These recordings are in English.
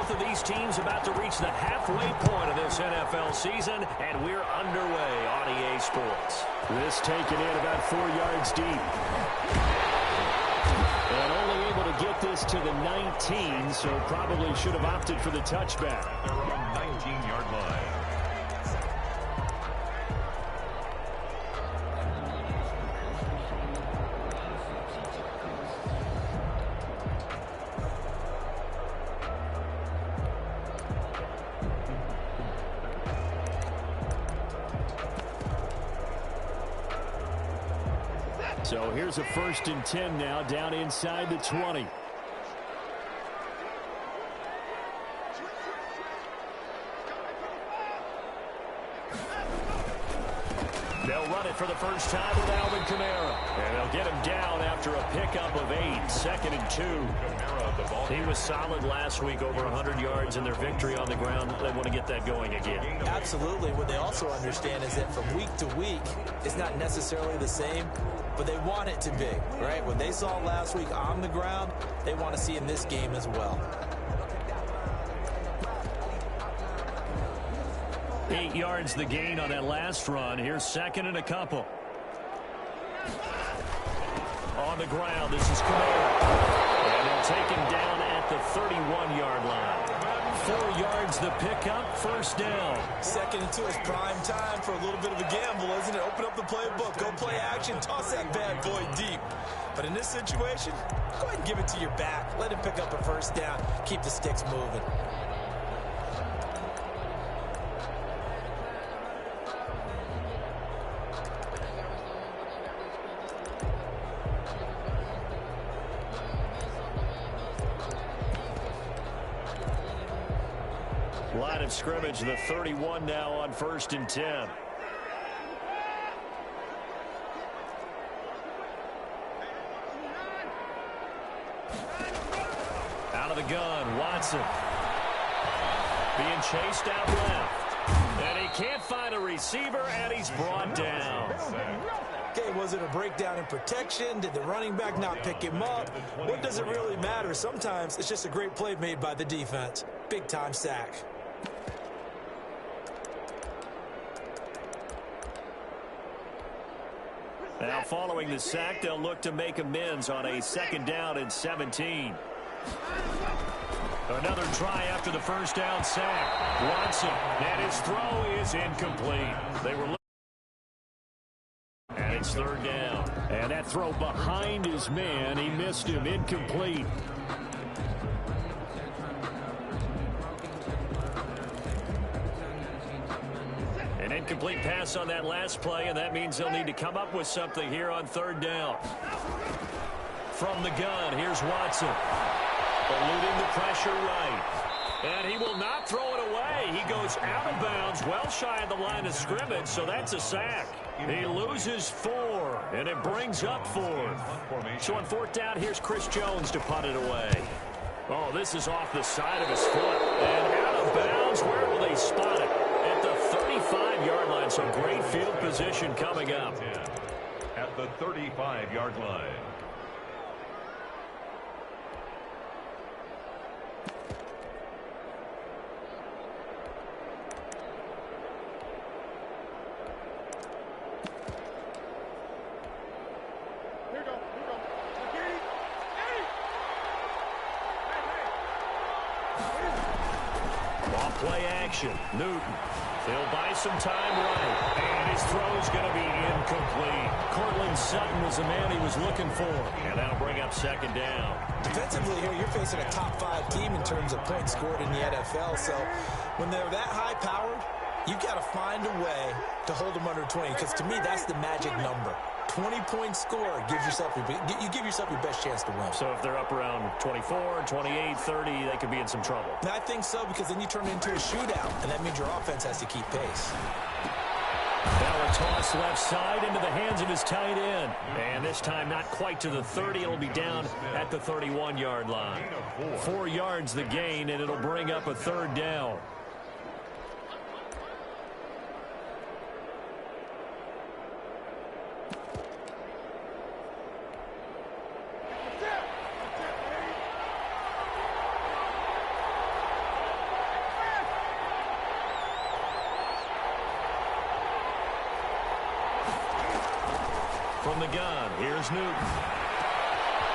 Both of these teams about to reach the halfway point of this NFL season, and we're underway on EA Sports. This taken in about 4 yards deep. And only able to get this to the 19, so probably should have opted for the touchback. They're on 19-yard line. So here's a 1st and 10 now, down inside the 20. They'll run it for the first time with Alvin Kamara. And they'll get him down after a pickup of 8, 2nd and 2. He was solid last week, over 100 yards in their victory on the ground. They want to get that going again. Absolutely. What they also understand is that from week to week, it's not necessarily the same, but they want it to be, right? What they saw last week on the ground, they want to see in this game as well. 8 yards the gain on that last run. Here's 2nd and a couple. On the ground, this is Kamara. And they'll take him down at the 31-yard line. 4 yards the pickup, 1st down. 2nd and 2 is prime time for a little bit of a gamble, isn't it? Open up the playbook, go play action, toss that bad boy deep. But in this situation, go ahead and give it to your back. Let him pick up a 1st down. Keep the sticks moving. Line of scrimmage, the 31 now on 1st and 10. Out of the gun, Watson. Being chased out left. And he can't find a receiver, and he's brought down. Okay, was it a breakdown in protection? Did the running back not pick him up? What does it really matter? Sometimes it's just a great play made by the defense. Big-time sack. Now following the sack, they'll look to make amends on a 2nd down and 17. Another try after the 1st down sack. Watson, and his throw is incomplete. They were and it's 3rd down. And that throw behind his man, he missed him, incomplete. An incomplete pass on that last play, and that means they'll need to come up with something here on 3rd down. From the gun, here's Watson. Eluding the pressure right. And he will not throw it away. He goes out of bounds, well shy of the line of scrimmage, so that's a sack. He loses 4, and it brings up 4th. So on 4th down, here's Chris Jones to punt it away. Oh, this is off the side of his foot. And out of bounds, where will they spot it? At the 35-yard line, so great field position coming up. At the 35-yard line. Play action. Newton. They'll buy some time right. And his throw's going to be incomplete. Cortland Sutton was the man he was looking for. And that'll bring up 2nd down. Defensively here, you're facing a top-5 team in terms of points scored in the NFL. So when they're that high-powered, you've got to find a way to hold them under 20. Because to me, that's the magic number. 20-point score gives yourself you give yourself your best chance to win. So if they're up around 24, 28, 30, they could be in some trouble. And I think so, because then you turn it into a shootout, and that means your offense has to keep pace. Now a toss left side into the hands of his tight end. And this time not quite to the 30. It'll be down at the 31-yard line. 4 yards the gain, and it'll bring up a 3rd down. From the gun, here's Newton.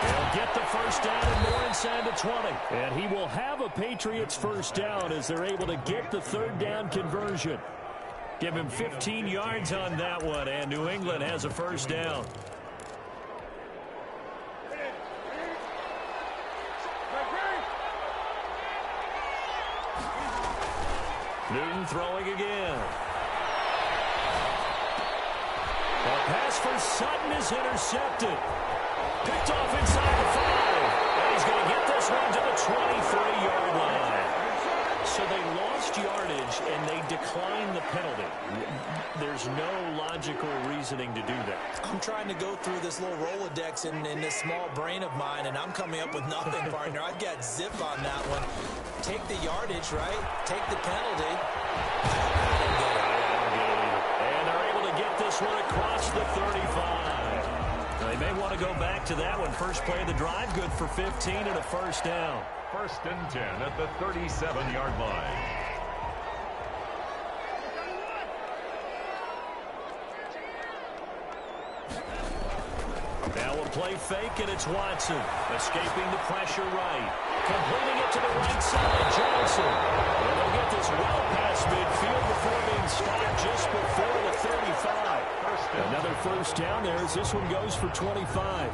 He'll get the first down and more inside the 20. And he will have a Patriots first down as they're able to get the third down conversion. Give him 15 yards on that one, and New England has a first down. Newton throwing again. A pass for Sutton is intercepted. Picked off inside the 5. And he's going to get this one to the 23-yard line. So they lost yardage, and they declined the penalty. There's no logical reasoning to do that. I'm trying to go through this little Rolodex in this small brain of mine, and I'm coming up with nothing, partner. I've got zip on that one. Take the yardage, right? Take the penalty. And they're able to get this one across the 35. They may want to go back to that one. First play of the drive, good for 15 and a first down. First and 10 at the 37-yard line. Now a play fake, and it's Watson. Escaping the pressure right. Completing it to the right side, Johnson. And they'll get this well past midfield before being stopped just before the 35. Another first down there as this one goes for 25.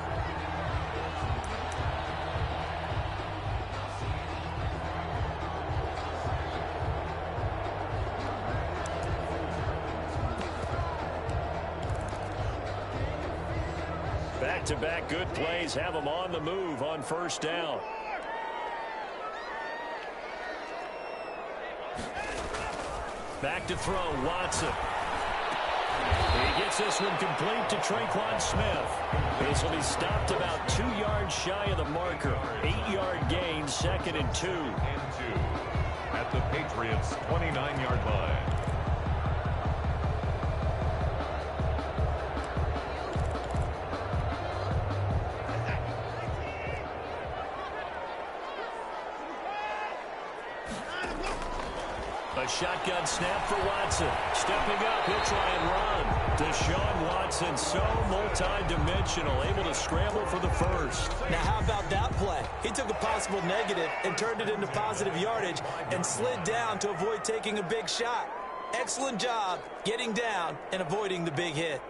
Back-to-back good plays have them on the move on first down. Back to throw, Watson. He gets this one complete to Tre'Quan Smith. This will be stopped about 2 yards shy of the marker. 8-yard gain, 2nd and 2. At the Patriots' 29-yard line. A shotgun snap for Watson. Stepping up, he'll try and run. Deshaun Watson, so multi-dimensional, able to scramble for the first. Now, how about that play? He took a possible negative and turned it into positive yardage and slid down to avoid taking a big shot. Excellent job getting down and avoiding the big hit.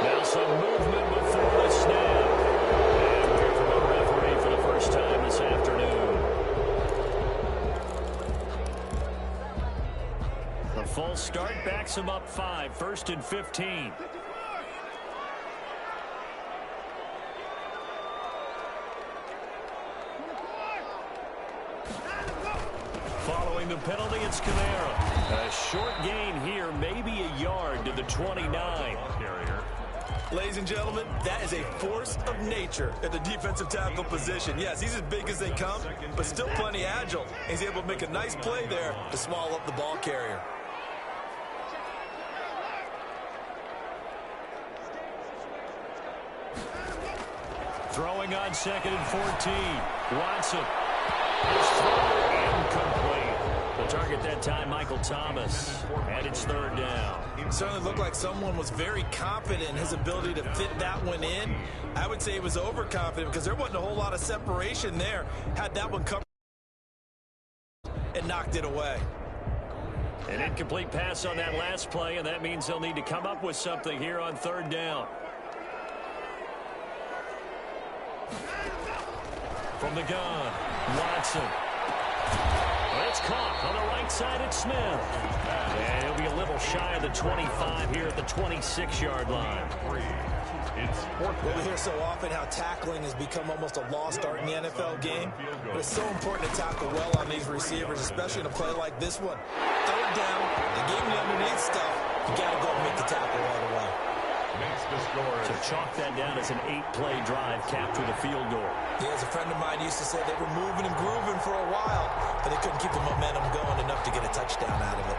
Now some movement before the snap. And we're from a referee for the first time this afternoon. The full start backs him up 5, 1st and 15. Following the penalty, it's Kamara. A short gain here, maybe a yard to the 29. Ladies and gentlemen, that is a force of nature at the defensive tackle position. Yes, he's as big as they come, but still plenty agile. He's able to make a nice play there to swallow up the ball carrier. Throwing on 2nd and 14. Watson. His throw incomplete. The target that time, Michael Thomas. And it's 3rd down. It certainly looked like someone was very confident in his ability to fit that one in. I would say he was overconfident because there wasn't a whole lot of separation there. Had that one covered and knocked it away. An incomplete pass on that last play, and that means they'll need to come up with something here on 3rd down. From the gun, Watson. It's caught on the right side at Smith. And he'll be a little shy of the 25 here at the 26-yard line. Well, we hear so often how tackling has become almost a lost art in the NFL game. But it's so important to tackle well on these receivers, especially in a play like this one. 3rd down, they gave him the underneath stuff. You got to go and make the tackle right away. So chalk that down as an 8-play drive, capped with a field goal. Yeah, as a friend of mine used to say, they were moving and grooving for a while, but they couldn't keep the momentum going enough to get a touchdown out of it.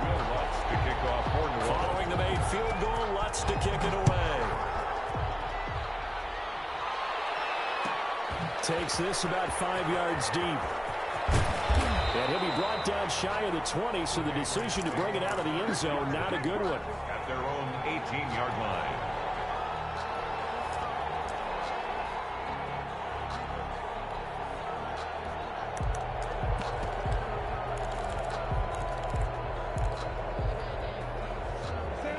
Following the made field goal, Lutz to kick it away. Takes this about 5 yards deep. And he'll be brought down shy of the 20, so the decision to bring it out of the end zone, not a good one. At their own 18-yard line.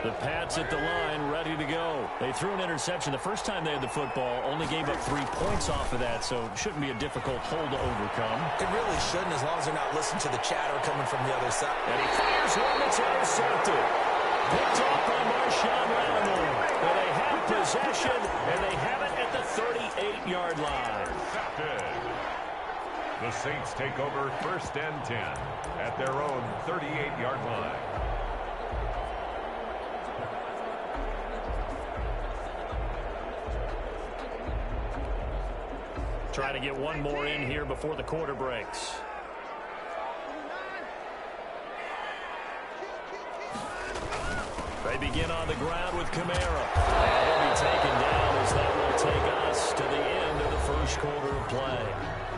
The Pats at the line, ready to go. They threw an interception the first time they had the football, only gave up 3 points off of that, so it shouldn't be a difficult hole to overcome. It really shouldn't, as long as they're not listening to the chatter coming from the other side. And he fires one that's intercepted. Picked off by Marshawn Lattimore. But they have possession, and they have it at the 38-yard line. The Saints take over 1st and 10 at their own 38-yard line. Trying to get one more in here before the quarter breaks. They begin on the ground with Kamara. And he'll be taken down as that will take us to the end of the first quarter of play.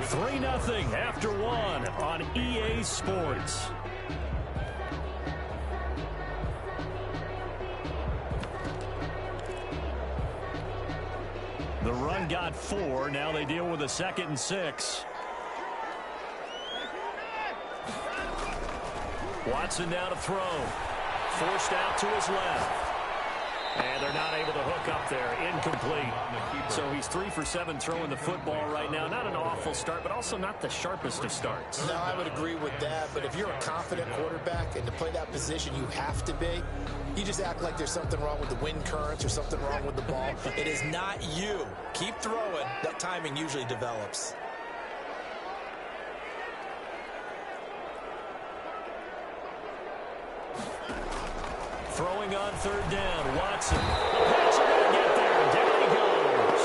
3-0 after 1 on EA Sports. The run got 4. Now they deal with a 2nd and 6. Watson now to throw. Forced out to his left. And they're not able to hook up there. Incomplete. So he's 3 for 7 throwing the football right now. Not an awful start, but also not the sharpest of starts. No, I would agree with that. But if you're a confident quarterback and to play that position you have to be, you just act like there's something wrong with the wind currents or something wrong with the ball. It is not you. Keep throwing. That timing usually develops. Throwing on 3rd down. Watson. The Pats are going to get there. Down he goes.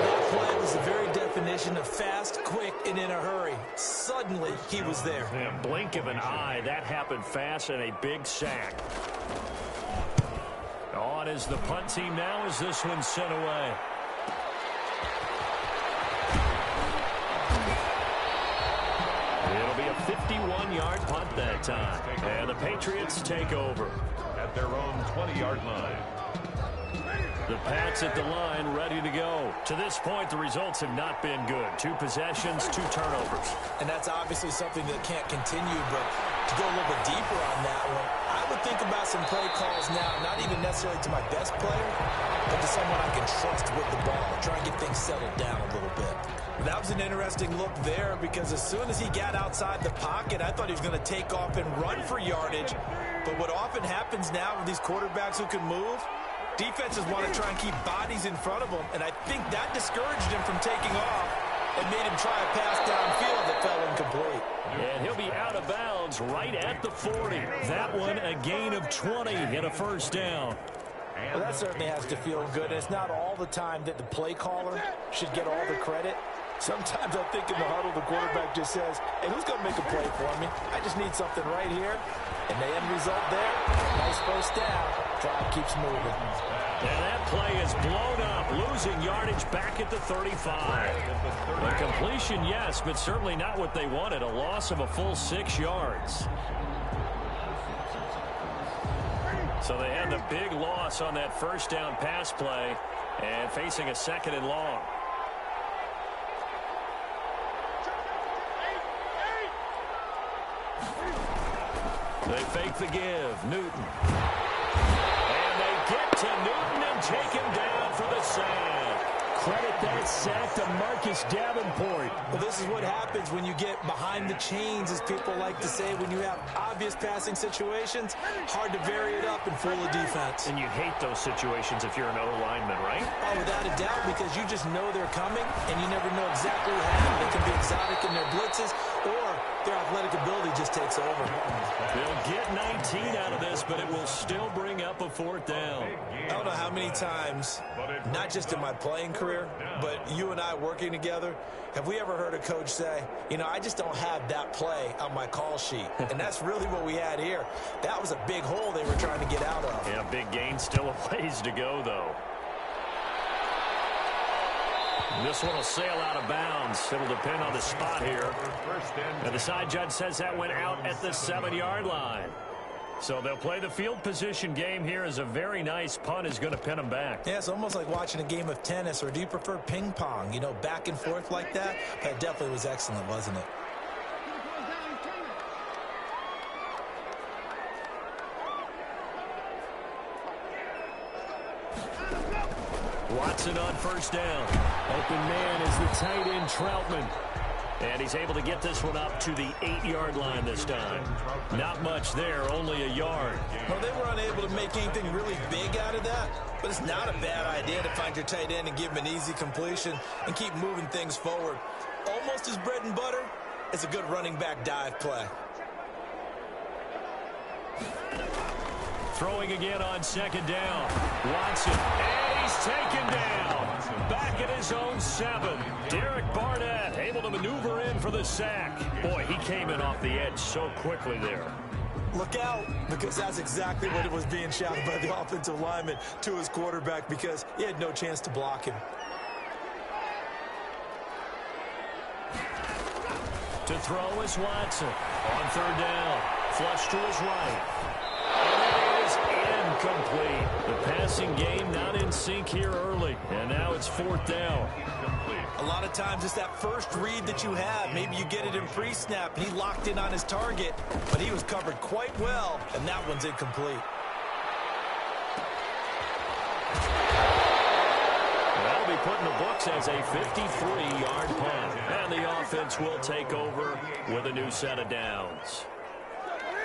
That play was the very definition of fast, quick, and in a hurry. Suddenly, he was there. Yeah, blink of an eye. That happened fast and a big sack. On is the punt team now as this one's sent away. It'll be a 51-yard punt that time. And the Patriots take over. At their own 20-yard line. The Pats at the line, ready to go. To this point, the results have not been good. 2 possessions, 2 turnovers. And that's obviously something that can't continue, but to go a little bit deeper on that one, I would think about some play calls now, not even necessarily to my best player, but to someone I can trust with the ball. Try and get things settled down a little bit. That was an interesting look there because as soon as he got outside the pocket, I thought he was going to take off and run for yardage. But what often happens now with these quarterbacks who can move, defenses want to try and keep bodies in front of them, and I think that discouraged him from taking off and made him try a pass downfield that fell incomplete. And he'll be out of bounds right at the 40. That one a gain of 20 and a 1st down. Well, that certainly has to feel good. And it's not all the time that the play caller should get all the credit. Sometimes I think in the huddle, the quarterback just says, hey, who's going to make a play for me? I just need something right here. And the end result there, nice 1st down. Drive keeps moving. And that play is blown up, losing yardage back at the 35. A completion, yes, but certainly not what they wanted. A loss of a full 6 yards. So they had the big loss on that 1st down pass play and facing a 2nd and long. They fake the give. Newton. And they get to Newton and take him down for the sack. Credit that sack to Marcus Davenport. Well, this is what happens when you get behind the chains, as people like to say, when you have obvious passing situations. Hard to vary it up and fool a defense. And you hate those situations if you're an O-lineman, right? Oh, without a doubt, because you just know they're coming, and you never know exactly what happened. They can be exotic in their blitzes, or their athletic ability just takes over. They'll get 19 out of this, but it will still bring up a 4th down. I don't know how many times, not just in my playing career, but you and I working together, have we ever heard a coach say, you know, I just don't have that play on my call sheet. And that's really what we had here. That was a big hole they were trying to get out of. Yeah, big gain, still a ways to go, though. This one will sail out of bounds. It'll depend on the spot here. And the side judge says that went out at the 7-yard line. So they'll play the field position game here as a very nice punt is going to pin them back. Yeah, it's almost like watching a game of tennis, or do you prefer ping pong? You know, back and forth like that? That definitely was excellent, wasn't it? Watson on first down. Open man is the tight end, Troutman. And he's able to get this one up to the 8-yard line this time. Not much there, only a yard. Well, they were unable to make anything really big out of that, but it's not a bad idea to find your tight end and give him an easy completion and keep moving things forward. Almost as bread and butter as a good running back dive play. Throwing again on second down. Watson, and he's taken down. Back at his own 7. Derek Barnett able to maneuver in for the sack. Boy, he came in off the edge so quickly there. Look out, because that's exactly what it was being shouted by the offensive lineman to his quarterback, because he had no chance to block him. To throw is Watson. On third down. Flush to his right. Incomplete. The passing game not in sync here early. And now it's fourth down. A lot of times it's that first read that you have. Maybe you get it in pre-snap and he locked in on his target, but he was covered quite well, and that one's incomplete. That'll be put in the books as a 53-yard punt. And the offense will take over with a new set of downs.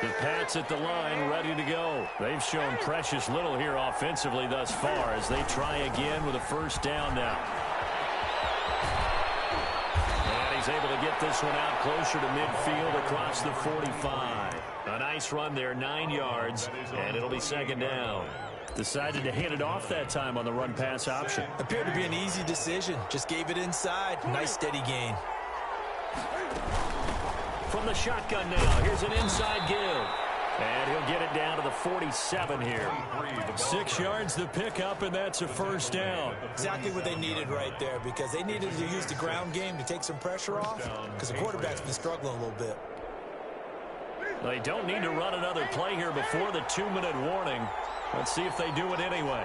The Pats at the line, ready to go. They've shown precious little here offensively thus far as they try again with a first down now. And he's able to get this one out closer to midfield across the 45. A nice run there, 9 yards, and it'll be second down. Decided to hand it off that time on the run-pass option. Appeared to be an easy decision. Just gave it inside. Nice steady gain. From the shotgun now, here's an inside give. And he'll get it down to the 47 here. 6 yards the pickup, and that's a first down. Exactly what they needed right there, because they needed to use the ground game to take some pressure off, because the quarterback's been struggling a little bit. They don't need to run another play here before the 2-minute warning. Let's see if they do it anyway.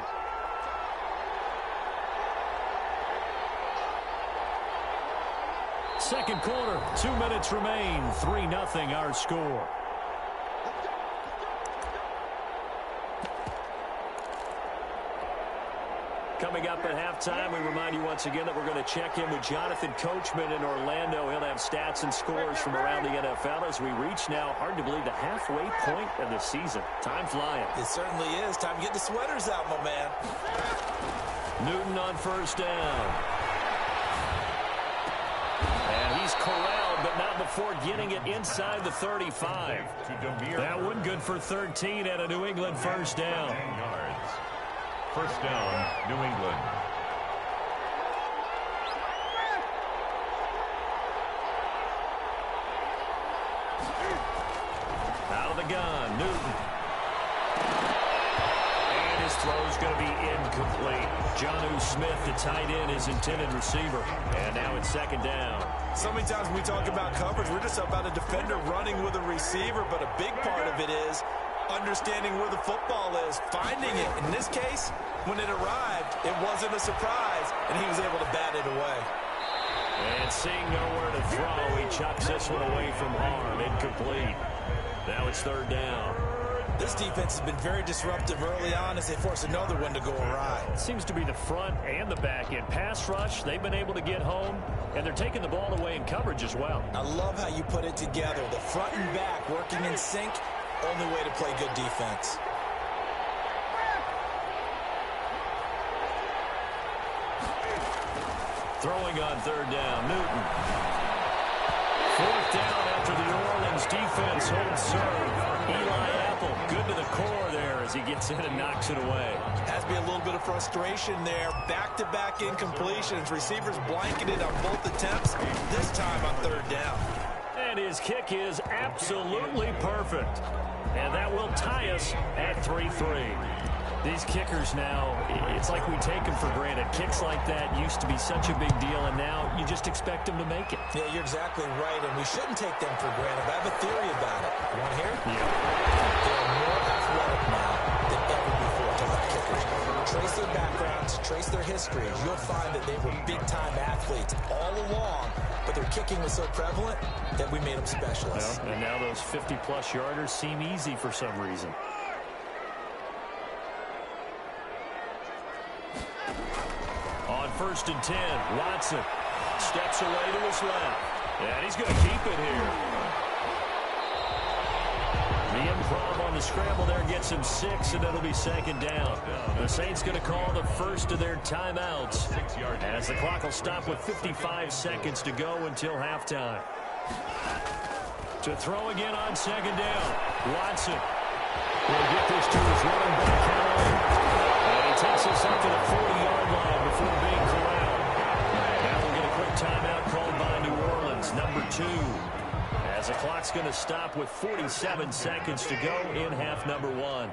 Second quarter, 2 minutes remain. 3-0 our score. Coming up at halftime, we remind you once again that we're going to check in with Jonathan Coachman in Orlando. He'll have stats and scores from around the NFL as we reach now, hard to believe, the halfway point of the season. Time flying. It certainly is. Time to get the sweaters out, my man. Newton on first down. And he's corralled, but not before getting it inside the 35. That one good for 13 at a New England first down. First down, New England. Out of the gun, Newton. And his throw's going to be incomplete. Jonnu Smith, the tight end, his intended receiver. And now it's second down. So many times when we talk about coverage, we're just about a defender running with a receiver, but a big part of it is understanding where the football is, finding it. In this case, when it arrived, it wasn't a surprise, and he was able to bat it away. And seeing nowhere to throw, he chucks this one away from harm. Incomplete. Now it's third down. This defense has been very disruptive early on as they force another one to go awry. It seems to be the front and the back end. Pass rush, they've been able to get home, and they're taking the ball away in coverage as well. I love how you put it together. The front and back working in sync. Only way to play good defense. Throwing on third down, Newton. Fourth down after the New Orleans defense holds serve. Eli Apple, good to the core there as he gets in and knocks it away. Has to be a little bit of frustration there. Back-to-back incompletions. Receivers blanketed on both attempts, this time on third down. And his kick is absolutely perfect. And that will tie us at 3-3. These kickers now, it's like we take them for granted. Kicks like that used to be such a big deal, and now you just expect them to make it. Yeah, you're exactly right, and we shouldn't take them for granted. I have a theory about it. You want to hear it? Yeah. They're more athletic now than ever before. Kickers. Trace their backgrounds, trace their histories. You'll find that they were big-time athletes all along, but their kicking was so prevalent that we made them specialists. Well, and now those 50-plus yarders seem easy for some reason. On 1st and 10, Watson steps away to his left. And he's going to keep it here. The improv on the scramble there gets him 6, and it'll be 2nd down. The Saints going to call the first of their timeouts as the clock will stop with 55 seconds to go until halftime. To throw again on 2nd down, Watson will get this to his running back, and he takes us up to the 40-yard line before being corralled. Now we'll get a quick timeout called by New Orleans, number 2. As the clock's going to stop with 47 seconds to go in half number 1.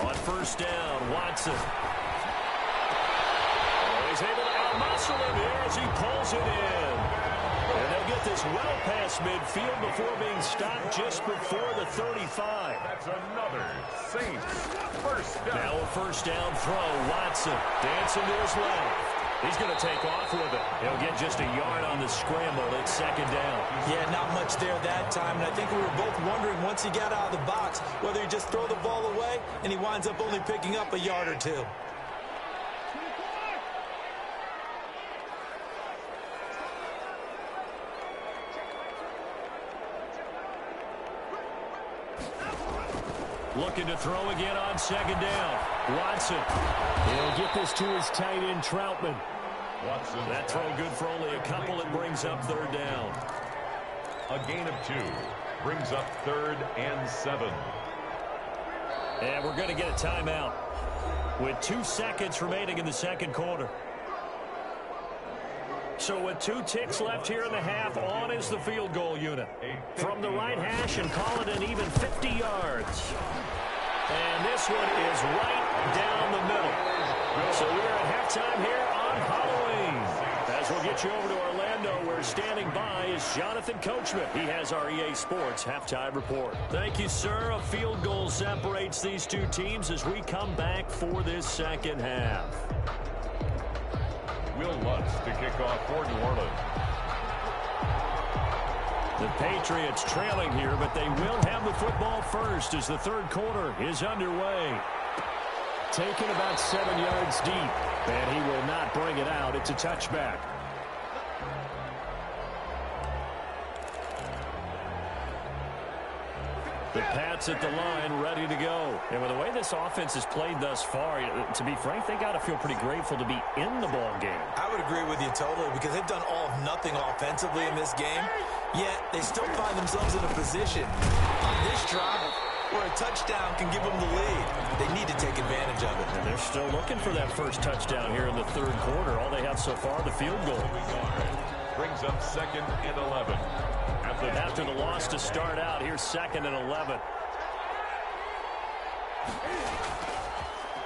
On 1st down, Watson. Oh, he's able to out-muscle him here as he pulls it in. And they'll get this well past midfield before being stopped just before the 35. That's another Saints first down. Now a 1st down throw. Watson dancing to his left. He's going to take off with it. He'll get just a yard on the scramble. It's 2nd down. Yeah, not much there that time, and I think we were both wondering once he got out of the box whether he just throw the ball away and he winds up only picking up a yard or 2. Looking to throw again on 2nd down. Watson. He'll get this to his tight end, Troutman. Watson. That throw good for only a couple. It brings up 3rd down. A gain of 2 brings up 3rd and 7. And we're going to get a timeout with 2 seconds remaining in the 2nd quarter. So with 2 ticks left here in the half, on is the field goal unit. From the right hash and call it an even 50 yards. And this one is right down the middle. So we're at halftime here on Halloween. As we'll get you over to Orlando, where standing by is Jonathan Coachman. He has our EA Sports halftime report. Thank you, sir. A field goal separates these two teams as we come back for this 2nd half. Will Lutz to kick off for New Orleans. The Patriots trailing here, but they will have the football first as the 3rd quarter is underway. Taken about 7 yards deep, and he will not bring it out. It's a touchback. The Pats at the line, ready to go. And with the way this offense has played thus far, to be frank, they got to feel pretty grateful to be in the ball game. I would agree with you totally because they've done all of nothing offensively in this game, yet they still find themselves in a position on this drive where a touchdown can give them the lead. They need to take advantage of it. And they're still looking for that first touchdown here in the 3rd quarter. All they have so far, the field goal. Brings up 2nd and 11. After the loss to start out, here's 2nd and 11.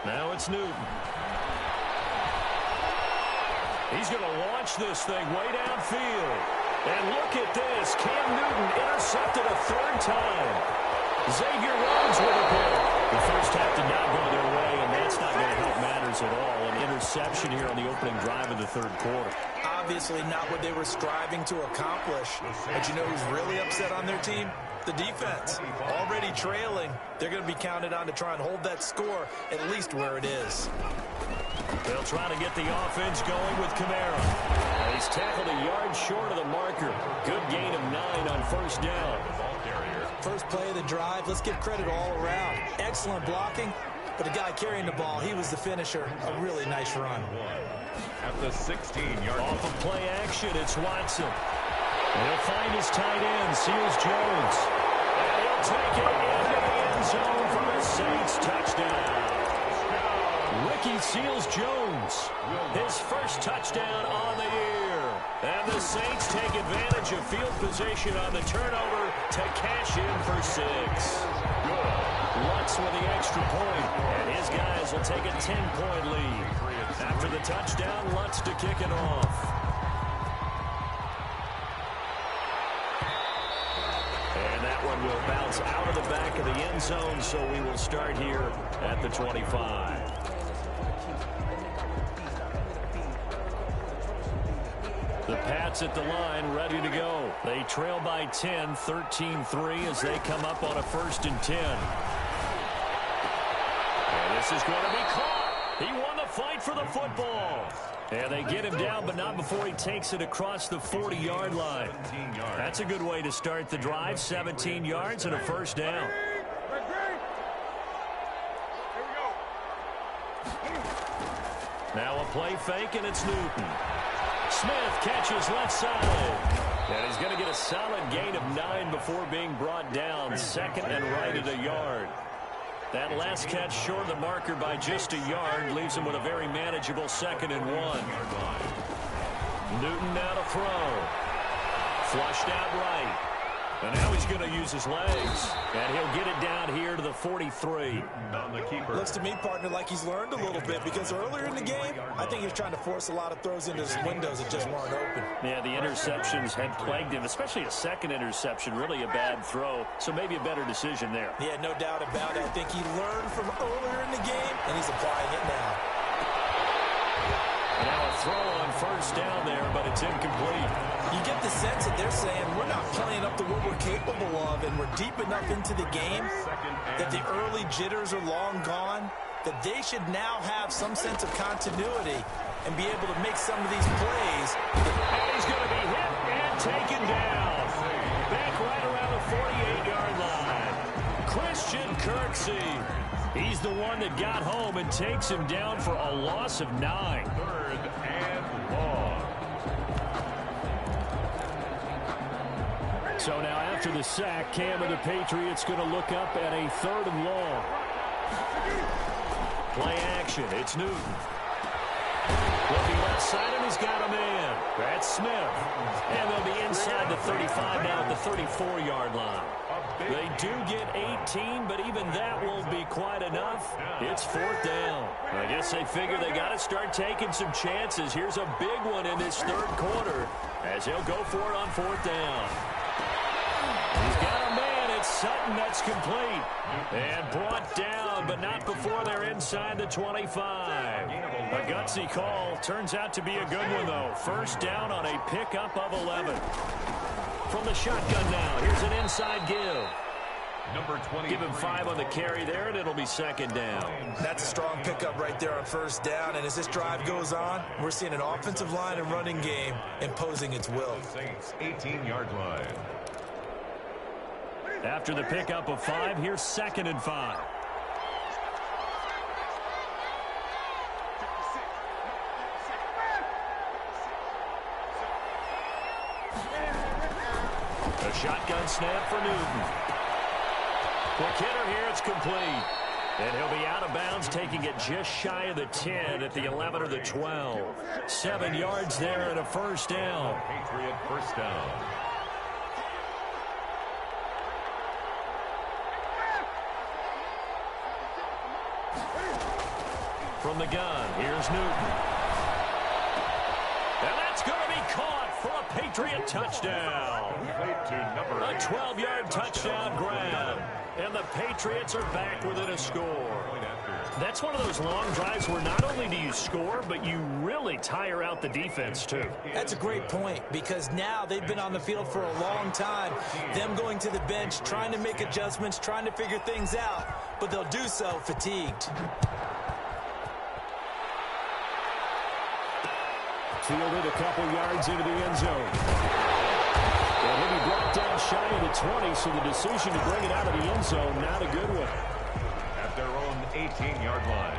Now it's Newton. He's going to launch this thing way downfield. And look at this. Cam Newton intercepted a 3rd time. Xavier Rhodes with a pick. The first half did not go their way, and that's not going to help matters at all. An interception here on the opening drive of the 3rd quarter. Obviously not what they were striving to accomplish. But you know who's really upset on their team? The defense. Already trailing. They're going to be counted on to try and hold that score at least where it is. They'll try to get the offense going with Kamara. He's tackled a yard short of the marker. Good gain of 9 on 1st down. First play of the drive, let's give credit all around. Excellent blocking, but the guy carrying the ball, he was the finisher. A really nice run. At the 16-yard off of play action, it's Watson. He'll find his tight end, Seals Jones. And he'll take it into the end zone for the Saints touchdown. Rookie seals Jones. His first touchdown on the year. And the Saints take advantage of field position on the turnover to cash in for 6. Lutz with the extra point, and his guys will take a 10-point lead. After the touchdown, Lutz to kick it off. And that one will bounce out of the back of the end zone, so we will start here at the 25. The Pats at the line, ready to go. They trail by 10, 13-3 as they come up on a 1st and 10. And this is going to be caught. He won the fight for the football. And they get him down, but not before he takes it across the 40-yard line. That's a good way to start the drive. 17 yards and a 1st down. Now a play fake, and it's Newton. Smith catches left side. And he's going to get a solid gain of 9 before being brought down. 2nd and right at a yard. That last catch short of the marker by just a yard leaves him with a very manageable 2nd and 1. Newton now to throw. Flushed out right. And now he's going to use his legs. And he'll get it down here to the 43. On the keeper. Looks to me, partner, like he's learned a little bit, because earlier in the game, I think he was trying to force a lot of throws into his windows that just weren't open. Yeah, the interceptions had plagued him, especially a 2nd interception, really a bad throw. So maybe a better decision there. Yeah, no doubt about it. I think he learned from earlier in the game, and he's applying it now. Now a throw on 1st down there, but it's incomplete. You get the sense that they're saying we're not playing up to what we're capable of, and we're deep enough into the game that the early jitters are long gone, that they should now have some sense of continuity and be able to make some of these plays. And he's going to be hit and taken down. Back right around the 48-yard line. Christian Kirksey. He's the one that got home and takes him down for a loss of 9. 3rd and long. So now after the sack, Cam and the Patriots going to look up at a 3rd and long. Play action. It's Newton. Looking left side, and he's got a man. That's Smith. And they'll be inside the 35 now at the 34-yard line. They do get 18, but even that won't be quite enough. It's 4th down. I guess they figure they got to start taking some chances. Here's a big one in this 3rd quarter as he'll go for it on 4th down. He's got a man. It's Sutton. That's complete. And brought down, but not before they're inside the 25. A gutsy call. Turns out to be a good one, though. 1st down on a pickup of 11. From the shotgun now. Here's an inside give. Number 20. Give him 5 on the carry there, and it'll be 2nd down. That's a strong pickup right there on 1st down. And as this drive goes on, we're seeing an offensive line and running game imposing its will. Saints 18-yard line. After the pickup of 5, here's 2nd and 5. A shotgun snap for Newton. Quick hitter here, it's complete. And he'll be out of bounds, taking it just shy of the 10 at the 11 or the 12. 7 yards there and a 1st down. Patriot 1st down. From the gun, here's Newton. And that's going to be caught for a Patriot touchdown. A 12-yard touchdown grab. And the Patriots are back within a score. That's one of those long drives where not only do you score, but you really tire out the defense, too. That's a great point, because now they've been on the field for a long time. Them going to the bench, trying to make adjustments, trying to figure things out, but they'll do so fatigued. Fielded a couple yards into the end zone. And he'll be brought down shy of the 20, so the decision to bring it out of the end zone, not a good one. At their own 18-yard line.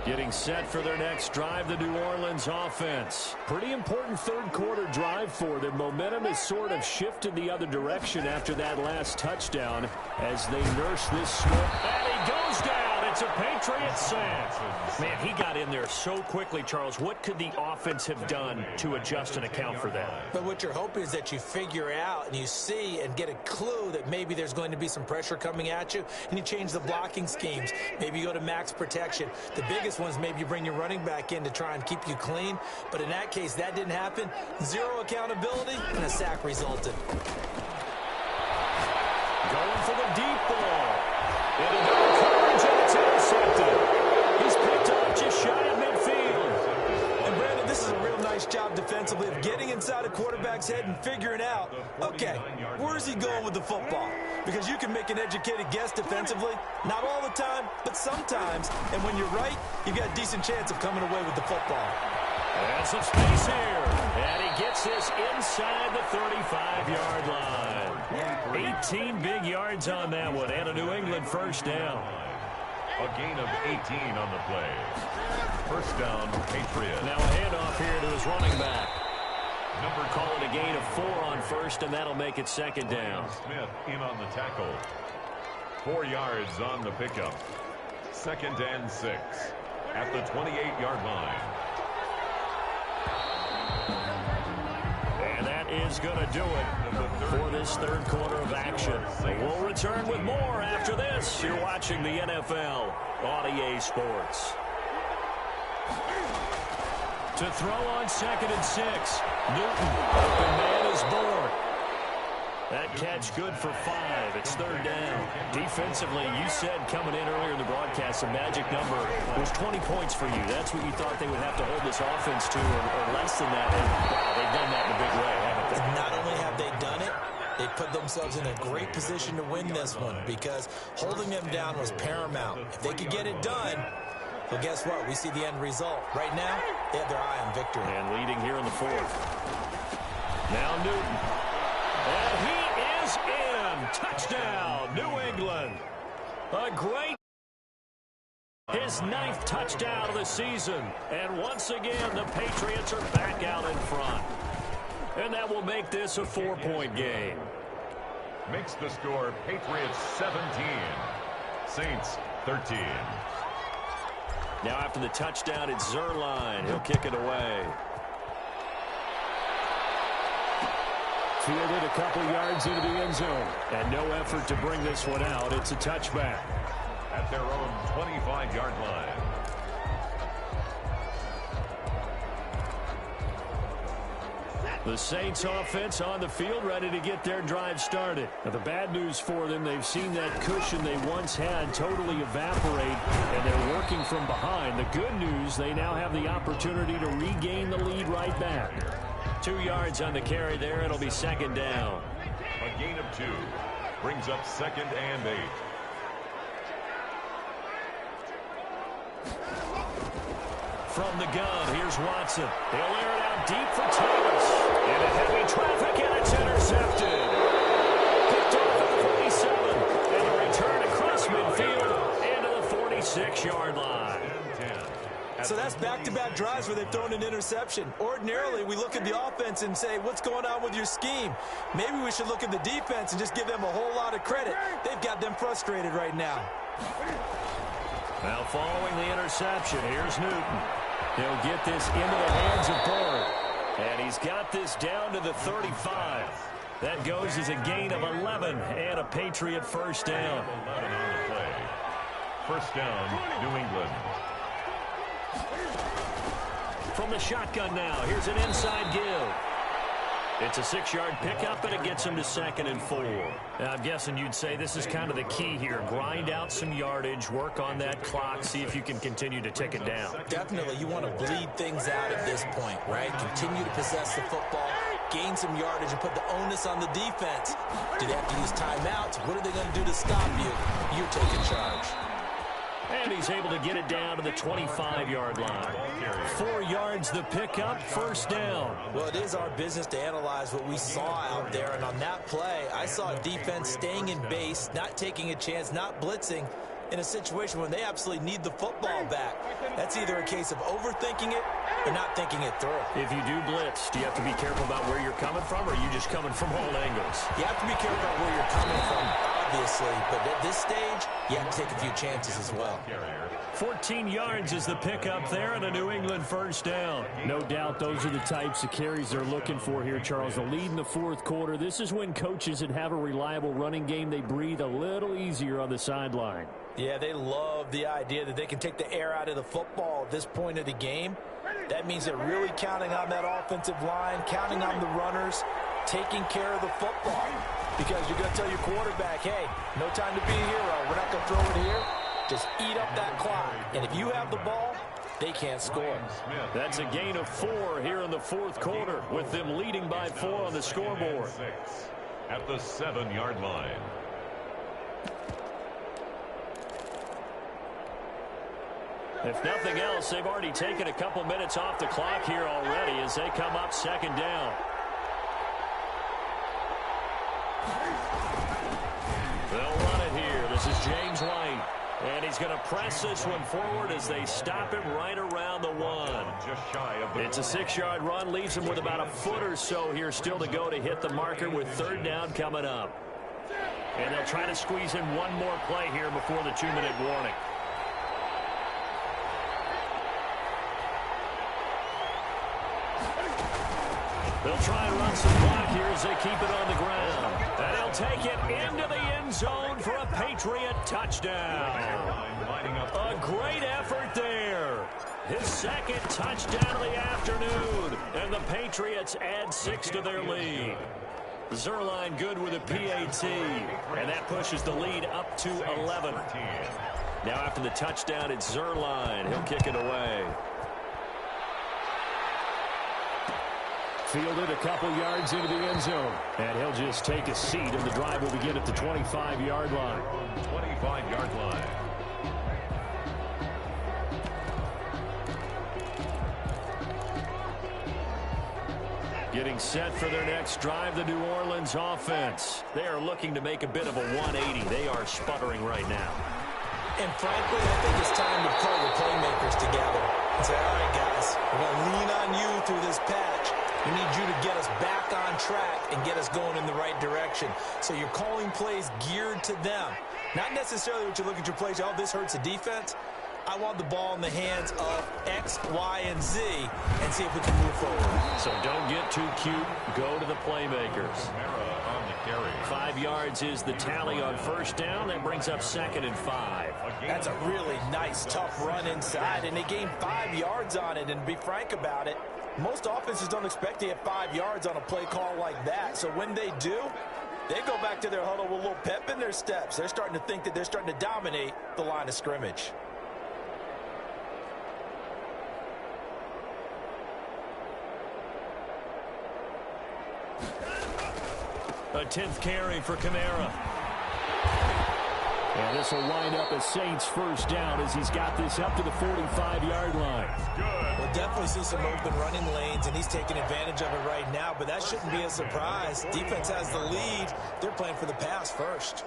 Getting set for their next drive, the New Orleans offense. Pretty important third quarter drive for them. Momentum has sort of shifted the other direction after that last touchdown as they nurse this small. And he goes down. It's a Patriot sack. Man, he got in there so quickly, Charles. What could the offense have done to adjust and account for that? But what you're hoping is that you figure out and you see and get a clue that maybe there's going to be some pressure coming at you, and you change the blocking schemes. Maybe you go to max protection. The biggest ones, maybe you bring your running back in to try and keep you clean. But in that case, that didn't happen. Zero accountability, and a sack resulted. Going for the deep ball. Into double coverage, and it's intercepted. He's picked up just shy of midfield. And, Brandon, this is a real nice job defensively of getting inside a quarterback's head and figuring out, okay, where's he going with the football? Because you can make an educated guess defensively. Not all the time, but sometimes. And when you're right, you've got a decent chance of coming away with the football. And some space here. And he gets this inside the 35-yard line. 18 big yards on that one. And a New England first down. A gain of 18 on the play. First down, Patriots. Now a handoff here to his running back. Call it a gain of 4 on first, and that'll make it second down. Smith in on the tackle. 4 yards on the pickup. 2nd and 6 at the 28-yard line. And that is going to do it for this third quarter of action. We'll return with more after this. You're watching the NFL on EA Sports. To throw on 2nd and 6. Newton, open man is born. That catch good for 5. It's third down. Defensively, you said coming in earlier in the broadcast, the magic number was 20 points for you. That's what you thought they would have to hold this offense to, or less than that. And, wow, they've done that in a big way, haven't they? Not only have they done it, they put themselves in a great position to win this one because holding them down was paramount. If they could get it done, well, guess what? We see the end result. Right now, they have their eye on victory. And leading here in the fourth. Now Newton. And he is in. Touchdown, New England. A great. His 9th touchdown of the season. And once again, the Patriots are back out in front. And that will make this a 4-point game. Makes the score Patriots 17. Saints 13. Now after the touchdown, it's Zerline. He'll kick it away. Fielded a couple yards into the end zone. And no effort to bring this one out. It's a touchback. At their own 25-yard line. The Saints offense on the field ready to get their drive started. Now the bad news for them, they've seen that cushion they once had totally evaporate, and they're working from behind. The good news, they now have the opportunity to regain the lead right back. 2 yards on the carry there. It'll be second down. A gain of 2 brings up 2nd and 8. From the gun, here's Watson. He'll air it out deep for Thomas. Into heavy traffic, and it's intercepted. Picked off at the 47. And a return across midfield into the 46-yard line. So that's back-to-back drives where they've thrown an interception. Ordinarily, we look at the offense and say, what's going on with your scheme? Maybe we should look at the defense and just give them a whole lot of credit. They've got them frustrated right now. Now following the interception, here's Newton. He'll get this into the hands of Bird. And he's got this down to the 35. That goes as a gain of 11 and a Patriot first down. 11 on the play. First down, New England. From the shotgun now, here's an inside give. It's a 6-yard pickup, and it gets him to 2nd and 4. Now, I'm guessing you'd say this is kind of the key here. Grind out some yardage, work on that clock, see if you can continue to tick it down. Definitely, you want to bleed things out at this point, right? Continue to possess the football, gain some yardage, and put the onus on the defense. Do they have to use timeouts? What are they going to do to stop you? You're taking charge. And he's able to get it down to the 25-yard line. 4 yards the pickup, first down. Well, it is our business to analyze what we saw out there. And on that play, I saw a defense staying in base, not taking a chance, not blitzing, in a situation when they absolutely need the football back. That's either a case of overthinking it or not thinking it through. If you do blitz, do you have to be careful about where you're coming from, or are you just coming from all angles? You have to be careful about where you're coming from, obviously, but at this stage, you have to take a few chances as well. 14 yards is the pickup there, and a New England first down. No doubt those are the types of carries they're looking for here, Charles. The lead in the fourth quarter. This is when coaches that have a reliable running game, they breathe a little easier on the sideline. Yeah, they love the idea that they can take the air out of the football at this point of the game. That means they're really counting on that offensive line, counting on the runners, taking care of the football. Because you're going to tell your quarterback, hey, no time to be a hero. We're not going to throw it here. Just eat up that clock. And if you have the ball, they can't score. That's a gain of 4 here in the fourth quarter, with them leading by 4 on the scoreboard. At the 7-yard line. If nothing else, they've already taken a couple minutes off the clock here already as they come up second down. They'll run it here. This is James White. And he's going to press this one forward as they stop him right around the 1. Just shy of the It's a 6-yard run, leaves him with about a foot or so here still to go to hit the marker with third down coming up. And they'll try to squeeze in one more play here before the 2-minute warning. They'll try and run some clock here as they keep it on the ground. And he'll take it into the end zone for a Patriot touchdown. A great effort there. His second touchdown of the afternoon. And the Patriots add 6 to their lead. Zerline good with a PAT. And that pushes the lead up to 11. Now after the touchdown, it's Zerline. He'll kick it away. Fielded a couple yards into the end zone. And he'll just take a seat, and the drive will begin at the 25-yard line. 25-yard line. Getting set for their next drive, the New Orleans offense. They are looking to make a bit of a 180. They are sputtering right now. And frankly, I think it's time to pull the playmakers together and say, all right, guys, we're going to lean on you through this patch. We need you to get us back on track and get us going in the right direction. So you're calling plays geared to them. Not necessarily what you look at your plays, oh, this hurts the defense. I want the ball in the hands of X, Y, and Z and see if we can move forward. So don't get too cute. Go to the playmakers. 5 yards is the tally on first down. That brings up 2nd and 5. That's a really nice, tough run inside, and they gained 5 yards on it. And to be frank about it, most offenses don't expect to get 5 yards on a play call like that. So when they do, they go back to their huddle with a little pep in their steps. They're starting to think that they're starting to dominate the line of scrimmage. A 10th carry for Kamara. And this will wind up a Saints first down as he's got this up to the 45-yard line. We'll definitely see some open running lanes, and he's taking advantage of it right now, but that shouldn't be a surprise. Defense has the lead. They're playing for the pass first.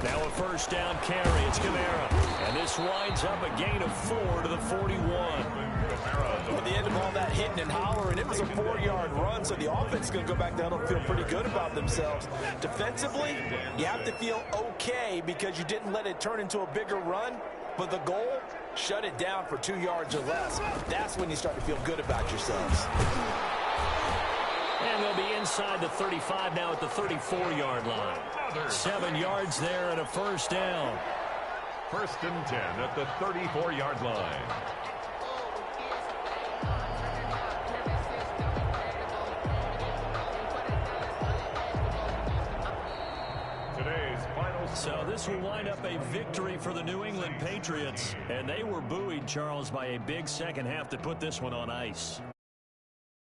Now a first down carry. It's Kamara. And this winds up a gain of 4 to the 41. At the end of all that hitting and hollering, it was a 4-yard run, so the offense is going to go back down and feel pretty good about themselves. Defensively, you have to feel okay because you didn't let it turn into a bigger run, but the goal, shut it down for 2 yards or less. That's when you start to feel good about yourselves. And they'll be inside the 35 now at the 34-yard line. 7 yards there and a first down. 1st and 10 at the 34-yard line. So this will wind up a victory for the New England Patriots. And they were buoyed, Charles, by a big second half to put this one on ice.